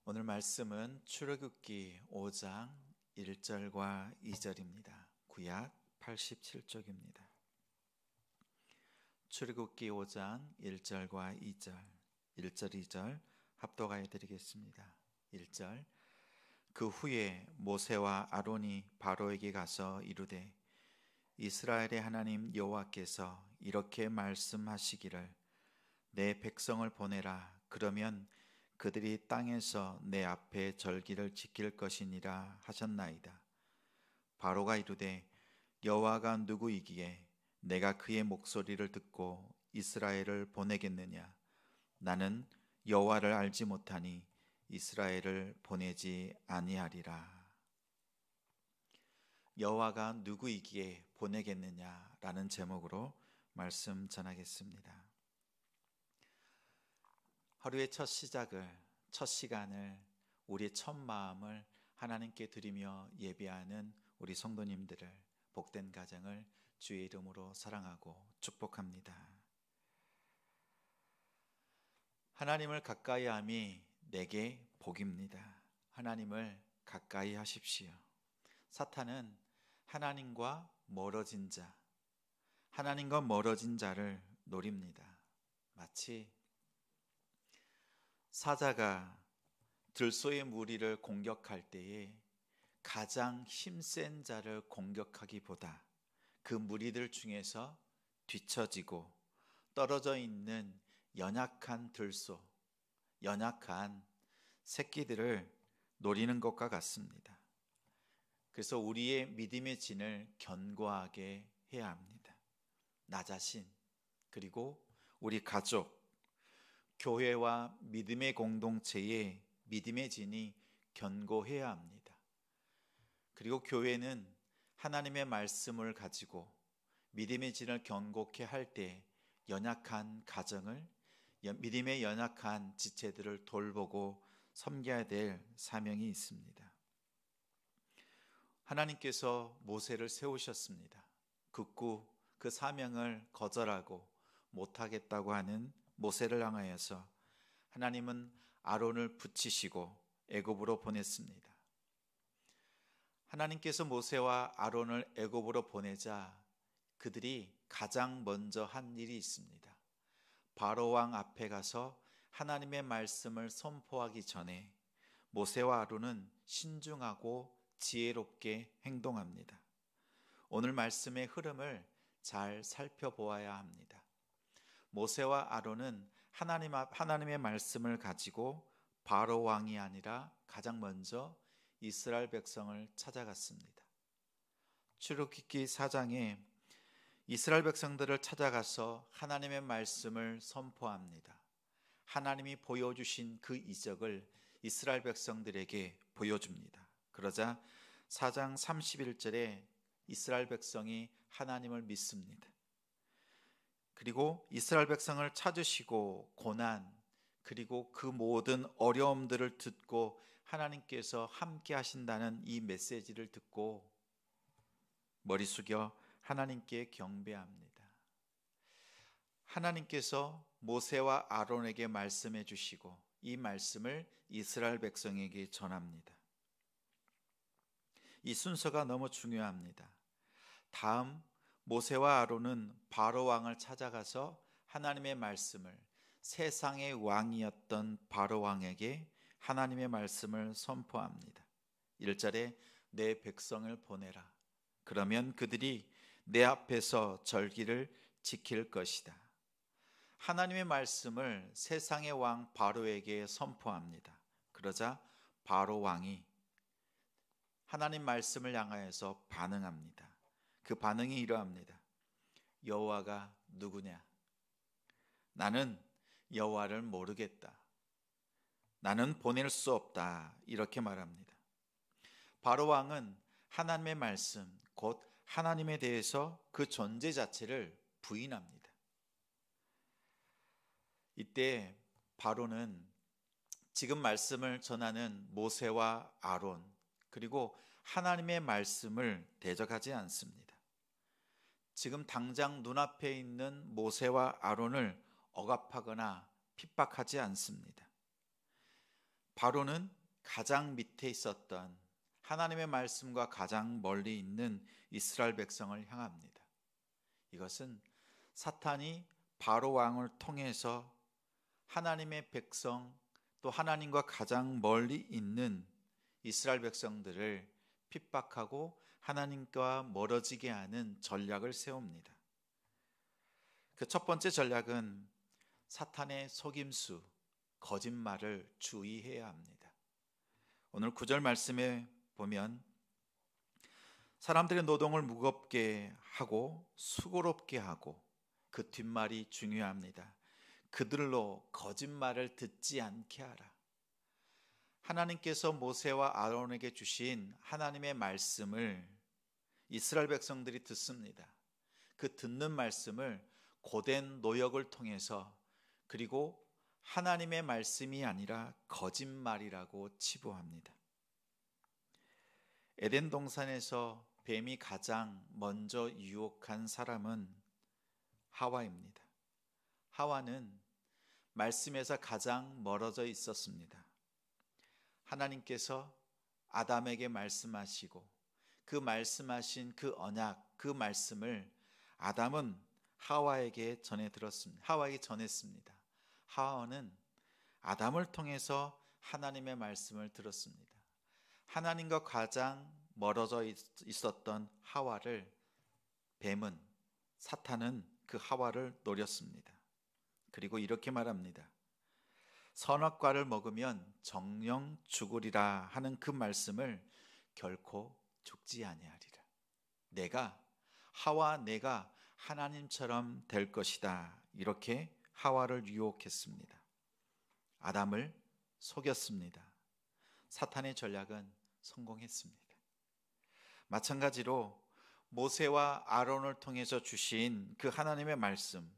오늘 말씀은 출애굽기 5장 1절과 2절입니다. 구약 87쪽입니다. 출애굽기 5장 1절과 2절, 1절, 2절 합독하여 드리겠습니다. 1절. 그 후에 모세와 아론이 바로에게 가서 이르되 이스라엘의 하나님 여호와께서 이렇게 말씀하시기를 내 백성을 보내라. 그러면 그들이 땅에서 내 앞에 절기를 지킬 것이니라 하셨나이다. 바로가 이르되 여호와가 누구이기에 내가 그의 목소리를 듣고 이스라엘을 보내겠느냐. 나는 여호와를 알지 못하니 이스라엘을 보내지 아니하리라. 여호와가 누구이기에 보내겠느냐라는 제목으로 말씀 전하겠습니다. 하루의 첫 시작을, 첫 시간을, 우리의 첫 마음을 하나님께 드리며 예배하는 우리 성도님들을, 복된 가정을 주의 이름으로 사랑하고 축복합니다. 하나님을 가까이 함이 내게 복입니다. 하나님을 가까이 하십시오. 사탄은 하나님과 멀어진 자, 하나님과 멀어진 자를 노립니다. 마치 사자가 들소의 무리를 공격할 때에 가장 힘센 자를 공격하기보다 그 무리들 중에서 뒤처지고 떨어져 있는 연약한 들소, 연약한 새끼들을 노리는 것과 같습니다. 그래서 우리의 믿음의 진을 견고하게 해야 합니다. 나 자신, 그리고 우리 가족, 교회와 믿음의 공동체의 믿음의 진이 견고해야 합니다. 그리고 교회는 하나님의 말씀을 가지고 믿음의 진을 견고케 할 때 연약한 가정을, 믿음의 연약한 지체들을 돌보고 섬겨야 될 사명이 있습니다. 하나님께서 모세를 세우셨습니다. 극구 그 사명을 거절하고 못하겠다고 하는 모세를 향하여서 하나님은 아론을 붙이시고 애굽으로 보냈습니다. 하나님께서 모세와 아론을 애굽으로 보내자 그들이 가장 먼저 한 일이 있습니다. 바로 왕 앞에 가서 하나님의 말씀을 선포하기 전에 모세와 아론은 신중하고 지혜롭게 행동합니다. 오늘 말씀의 흐름을 잘 살펴보아야 합니다. 모세와 아론은 하나님의 말씀을 가지고 바로 왕이 아니라 가장 먼저 이스라엘 백성을 찾아갔습니다. 출애굽기 4장에 이스라엘 백성들을 찾아가서 하나님의 말씀을 선포합니다. 하나님이 보여주신 그 이적을 이스라엘 백성들에게 보여줍니다. 그러자 4장 31절에 이스라엘 백성이 하나님을 믿습니다. 그리고 이스라엘 백성을 찾으시고 고난, 그리고 그 모든 어려움들을 듣고 하나님께서 함께 하신다는 이 메시지를 듣고 머리 숙여 하나님께 경배합니다. 하나님께서 모세와 아론에게 말씀해 주시고 이 말씀을 이스라엘 백성에게 전합니다. 이 순서가 너무 중요합니다. 다음 모세와 아론은 바로 왕을 찾아가서 하나님의 말씀을, 세상의 왕이었던 바로 왕에게 하나님의 말씀을 선포합니다. 1절에 내 백성을 보내라. 그러면 그들이 내 앞에서 절기를 지킬 것이다. 하나님의 말씀을 세상의 왕 바로에게 선포합니다. 그러자 바로 왕이 하나님 말씀을 향하여서 반응합니다. 그 반응이 이러합니다. 여호와가 누구냐? 나는 여호와를 모르겠다. 나는 보낼 수 없다. 이렇게 말합니다. 바로 왕은 하나님의 말씀, 곧 하나님에 대해서 그 존재 자체를 부인합니다. 이때 바로는 지금 말씀을 전하는 모세와 아론, 그리고 하나님의 말씀을 대적하지 않습니다. 지금 당장 눈앞에 있는 모세와 아론을 억압하거나 핍박하지 않습니다. 바로는 가장 밑에 있었던 하나님의 말씀과 가장 멀리 있는 이스라엘 백성을 향합니다. 이것은 사탄이 바로 왕을 통해서 하나님의 백성, 또 하나님과 가장 멀리 있는 이스라엘 백성들을 핍박하고 하나님과 멀어지게 하는 전략을 세웁니다. 그 첫 번째 전략은 사탄의 속임수, 거짓말을 주의해야 합니다. 오늘 9절 말씀에 보면 사람들의 노동을 무겁게 하고 수고롭게 하고, 그 뒷말이 중요합니다. 그들로 거짓말을 듣지 않게 하라. 하나님께서 모세와 아론에게 주신 하나님의 말씀을 이스라엘 백성들이 듣습니다. 그 듣는 말씀을 고된 노역을 통해서, 그리고 하나님의 말씀이 아니라 거짓말이라고 치부합니다. 에덴 동산에서 뱀이 가장 먼저 유혹한 사람은 하와입니다. 하와는 말씀에서 가장 멀어져 있었습니다. 하나님께서 아담에게 말씀하시고 그 말씀하신 그 언약, 그 말씀을 아담은 하와에게 전했습니다. 하와는 아담을 통해서 하나님의 말씀을 들었습니다. 하나님과 가장 멀어져 있었던 하와를 뱀은, 사탄은 그 하와를 노렸습니다. 그리고 이렇게 말합니다. 선악과를 먹으면 정령 죽으리라 하는 그 말씀을 결코 죽지 아니하리라. 내가 하나님처럼 될 것이다. 이렇게 하와를 유혹했습니다. 아담을 속였습니다. 사탄의 전략은 성공했습니다. 마찬가지로 모세와 아론을 통해서 주신 그 하나님의 말씀,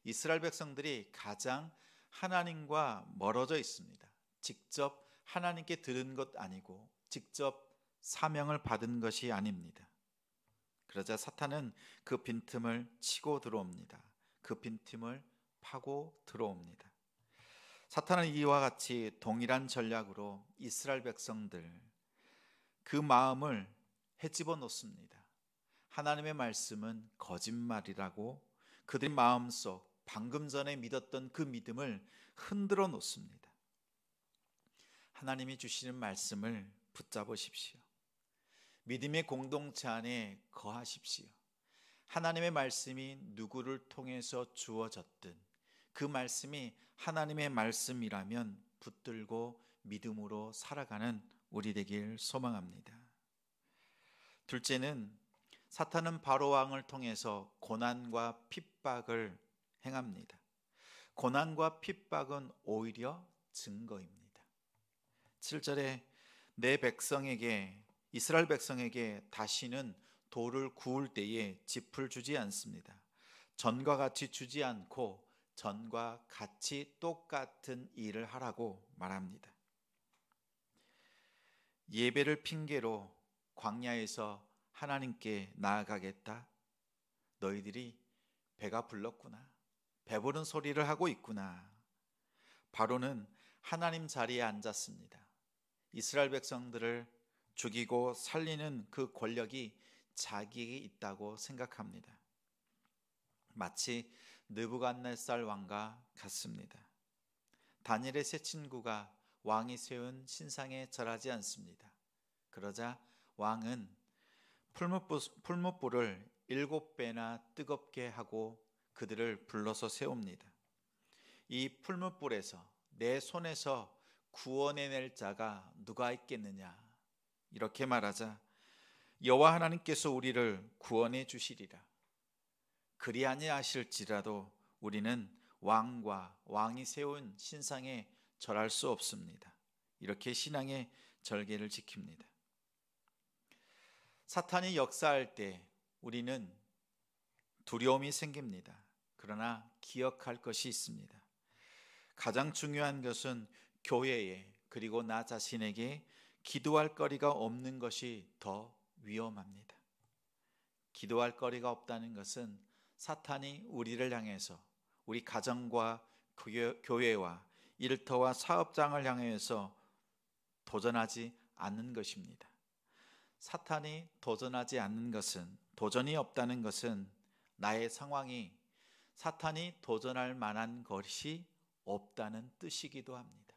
이스라엘 백성들이 가장 하나님과 멀어져 있습니다. 직접 하나님께 들은 것 아니고 직접 사명을 받은 것이 아닙니다. 그러자 사탄은 그 빈틈을 치고 들어옵니다. 그 빈틈을 파고 들어옵니다. 사탄은 이와 같이 동일한 전략으로 이스라엘 백성들, 그 마음을 헤집어 놓습니다. 하나님의 말씀은 거짓말이라고 그들의 마음속, 방금 전에 믿었던 그 믿음을 흔들어 놓습니다. 하나님이 주시는 말씀을 붙잡으십시오. 믿음의 공동체 안에 거하십시오. 하나님의 말씀이 누구를 통해서 주어졌든 그 말씀이 하나님의 말씀이라면 붙들고 믿음으로 살아가는 우리 되길 소망합니다. 둘째는 사탄은 바로 왕을 통해서 고난과 핍박을 행합니다. 고난과 핍박은 오히려 증거입니다. 7절에 내 백성에게, 이스라엘 백성에게 다시는 돌을 구울 때에 짚을 주지 않습니다. 전과 같이 주지 않고 전과 같이 똑같은 일을 하라고 말합니다. 예배를 핑계로 광야에서 하나님께 나아가겠다. 너희들이 배가 불렀구나. 배부른 소리를 하고 있구나. 바로는 하나님 자리에 앉았습니다. 이스라엘 백성들을 죽이고 살리는 그 권력이 자기에게 있다고 생각합니다. 마치 느부갓네살 왕과 같습니다. 다니엘의 세 친구가 왕이 세운 신상에 절하지 않습니다. 그러자 왕은 풀무불을 7배나 뜨겁게 하고 그들을 불러서 세웁니다. 이 풀무불에서 내 손에서 구원해낼 자가 누가 있겠느냐, 이렇게 말하자 여호와 하나님께서 우리를 구원해 주시리라. 그리 아니하실지라도 우리는 왕과 왕이 세운 신상에 절할 수 없습니다. 이렇게 신앙의 절개를 지킵니다. 사탄이 역사할 때 우리는 두려움이 생깁니다. 그러나 기억할 것이 있습니다. 가장 중요한 것은 교회에, 그리고 나 자신에게 기도할 거리가 없는 것이 더 위험합니다. 기도할 거리가 없다는 것은 사탄이 우리를 향해서, 우리 가정과 교회와 일터와 사업장을 향해서 도전하지 않는 것입니다. 사탄이 도전하지 않는 것은, 도전이 없다는 것은 나의 상황이 사탄이 도전할 만한 것이 없다는 뜻이기도 합니다.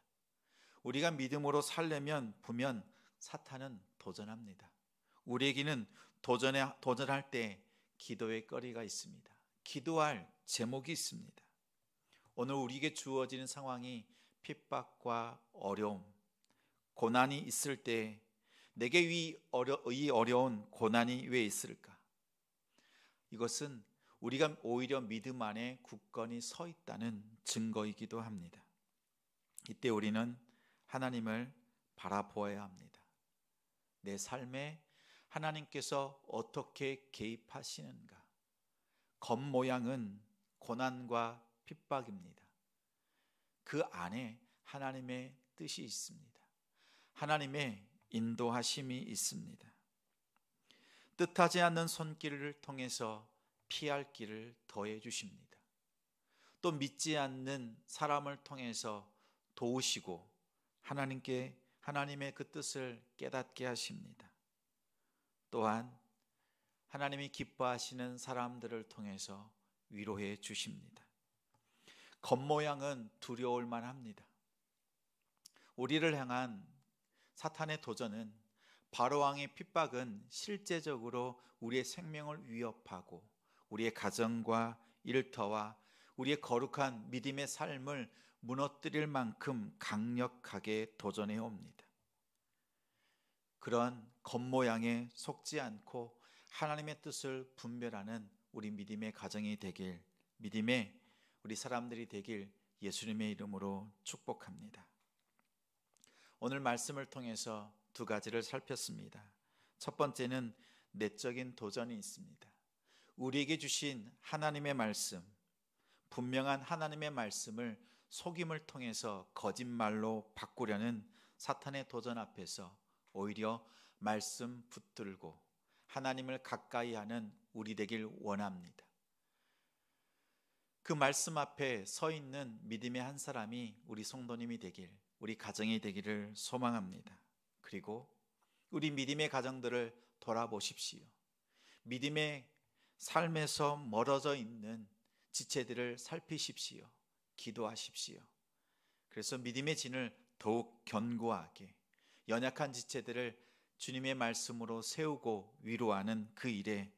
우리가 믿음으로 살려면 보면 사탄은 도전합니다. 우리에게는 도전할 때 기도의 거리가 있습니다. 기도할 제목이 있습니다. 오늘 우리에게 주어지는 상황이 핍박과 어려움, 고난이 있을 때 내게 이 어려운 고난이 왜 있을까? 이것은 우리가 오히려 믿음 안에 굳건히 서 있다는 증거이기도 합니다. 이때 우리는 하나님을 바라보아야 합니다. 내 삶에 하나님께서 어떻게 개입하시는가? 겉모양은 고난과 핍박입니다. 그 안에 하나님의 뜻이 있습니다. 하나님의 인도하심이 있습니다. 뜻하지 않는 손길을 통해서 피할 길을 더해 주십니다. 또 믿지 않는 사람을 통해서 도우시고 하나님의 그 뜻을 깨닫게 하십니다. 또한 하나님이 기뻐하시는 사람들을 통해서 위로해 주십니다. 겉모양은 두려울 만합니다. 우리를 향한 사탄의 도전은, 바로왕의 핍박은 실제적으로 우리의 생명을 위협하고 우리의 가정과 일터와 우리의 거룩한 믿음의 삶을 무너뜨릴 만큼 강력하게 도전해 옵니다. 그런 겉모양에 속지 않고 하나님의 뜻을 분별하는 우리 믿음의 가정이 되길, 믿음의 우리 사람들이 되길 예수님의 이름으로 축복합니다. 오늘 말씀을 통해서 두 가지를 살폈습니다. 첫 번째는 내적인 도전이 있습니다. 우리에게 주신 하나님의 말씀, 분명한 하나님의 말씀을 속임을 통해서 거짓말로 바꾸려는 사탄의 도전 앞에서 오히려 말씀 붙들고 하나님을 가까이 하는 우리 되길 원합니다. 그 말씀 앞에 서 있는 믿음의 한 사람이 우리 성도님이 되길, 우리 가정이 되기를 소망합니다. 그리고 우리 믿음의 가정들을 돌아보십시오. 믿음의 삶에서 멀어져 있는 지체들을 살피십시오. 기도하십시오. 그래서 믿음의 진을 더욱 견고하게, 연약한 지체들을 주님의 말씀으로 세우고 위로하는 그 일에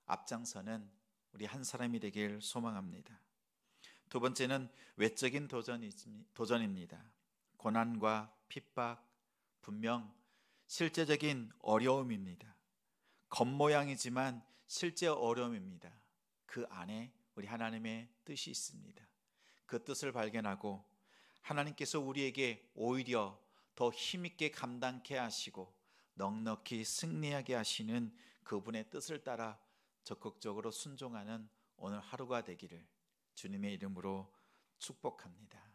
앞장서는 우리 한 사람이 되길 소망합니다. 두 번째는 외적인 도전입니다. 고난과 핍박, 분명 실제적인 어려움입니다. 겉모양이지만 실제 어려움입니다. 그 안에 우리 하나님의 뜻이 있습니다. 그 뜻을 발견하고 하나님께서 우리에게 오히려 더 힘있게 감당케 하시고 넉넉히 승리하게 하시는 그분의 뜻을 따라 적극적으로 순종하는 오늘 하루가 되기를 주님의 이름으로 축복합니다.